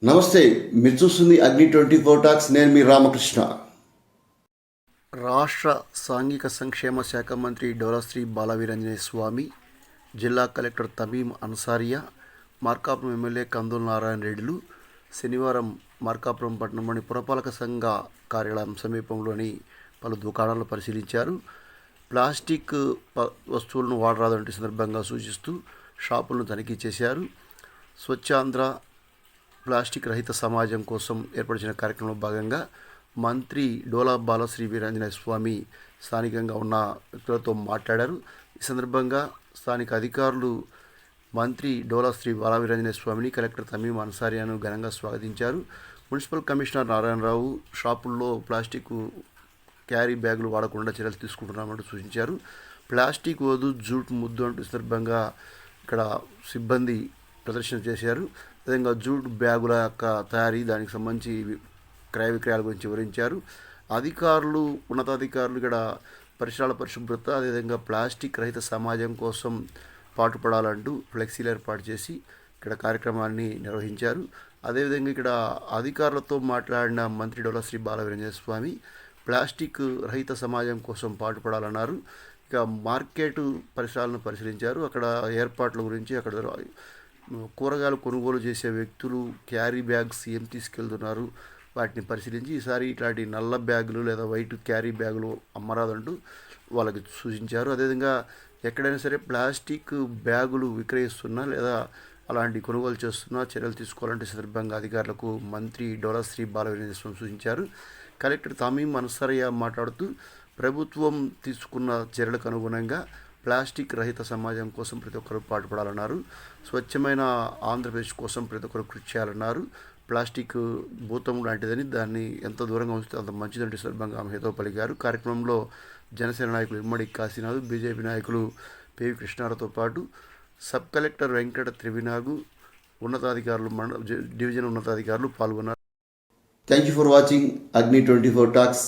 నమస్తే. మీరు చూస్తుంది అగ్ని 24 టాక్స్. నేను మీ రామకృష్ణ. రాష్ట్ర సాంఘిక సంక్షేమ శాఖ మంత్రి డోలాశ్రీ బాలవీరాంజనేయ స్వామి, జిల్లా కలెక్టర్ తమీం అన్సారియా, మార్కాపురం ఎమ్మెల్యే కందుల నారాయణ రెడ్డిలు శనివారం మార్కాపురం పట్టణంలోని పురపాలక సంఘ కార్యాలయం సమీపంలోని పలు దుకాణాలను పరిశీలించారు. ప్లాస్టిక్ వస్తువులను వాడరాదంటే సందర్భంగా సూచిస్తూ షాపులను తనిఖీ చేశారు. స్వచ్ఛాంధ్ర ప్లాస్టిక్ రహిత సమాజం కోసం ఏర్పరిచిన కార్యక్రమంలో భాగంగా మంత్రి డోలా బాలశ్రీ వీరాంజనేయ స్వామి స్థానికంగా ఉన్న వ్యక్తులతో మాట్లాడారు. ఈ సందర్భంగా స్థానిక అధికారులు మంత్రి డోలా శ్రీ బాలవీరాంజనేయ స్వామిని, కలెక్టర్ తమీం అన్సారియాను ఘనంగా స్వాగతించారు. మున్సిపల్ కమిషనర్ నారాయణరావు షాపుల్లో ప్లాస్టిక్ క్యారీ బ్యాగులు వాడకుండా చర్యలు తీసుకుంటున్నామంటూ సూచించారు. ప్లాస్టిక్ వద్దు, జూట్ ముద్దు అంటూ సందర్భంగా ఇక్కడ సిబ్బంది ప్రదర్శన చేశారు. అదేవిధంగా జూట్ బ్యాగుల యొక్క తయారీ, దానికి సంబంధించి క్రయ విక్రయాల గురించి వివరించారు. అధికారులు, ఉన్నతాధికారులు ఇక్కడ పరిసరాల పరిశుభ్రత, అదేవిధంగా ప్లాస్టిక్ రహిత సమాజం కోసం పాటుపడాలంటూ ఫ్లెక్సీలు ఏర్పాటు చేసి ఇక్కడ కార్యక్రమాన్ని నిర్వహించారు. అదేవిధంగా ఇక్కడ అధికారులతో మాట్లాడిన మంత్రి డోలాశ్రీ బాలవీరాంజనేయ స్వామి ప్లాస్టిక్ రహిత సమాజం కోసం పాటుపడాలన్నారు. ఇక మార్కెట్ పరిసరాలను పరిశీలించారు. అక్కడ ఏర్పాట్ల గురించి, అక్కడ కూరగాయలు కొనుగోలు చేసే వ్యక్తులు క్యారీ బ్యాగ్స్ ఏం తీసుకెళ్తున్నారు వాటిని పరిశీలించి ఈసారి ఇట్లాంటి నల్ల బ్యాగులు లేదా వైట్ క్యారీ బ్యాగులు అమ్మరాదంటూ వాళ్ళకి సూచించారు. అదేవిధంగా ఎక్కడైనా సరే ప్లాస్టిక్ బ్యాగులు విక్రయిస్తున్నా లేదా అలాంటి కొనుగోలు చేస్తున్నా చర్యలు తీసుకోవాలంటే సందర్భంగా అధికారులకు మంత్రి డోలాశ్రీ బాలవీరాంజనేయ స్వామి సూచించారు. కలెక్టర్ తమీం అన్సారియా మాట్లాడుతూ ప్రభుత్వం తీసుకున్న చర్యలకు అనుగుణంగా ప్లాస్టిక్ రహిత సమాజం కోసం ప్రతి ఒక్కరు పాటుపడాలన్నారు. స్వచ్ఛమైన ఆంధ్రప్రదేశ్ కోసం ప్రతి ఒక్కరు కృషి చేయాలన్నారు. ప్లాస్టిక్ భూతం లాంటిదని, దాన్ని ఎంత దూరంగా ఉంచితే అంత మంచిదంటే సందర్భంగా ఆమె హితవు పలికారు. కార్యక్రమంలో జనసేన నాయకులు ఇమ్మడి కాశీనాథ్, బీజేపీ నాయకులు పివి కృష్ణారావుతో పాటు సబ్ కలెక్టర్ వెంకట త్రివినాగు, ఉన్నతాధికారులు, డివిజన్ ఉన్నతాధికారులు పాల్గొన్నారు. థ్యాంక్ యూ ఫర్ వాచింగ్ అగ్ని 24 టాక్స్.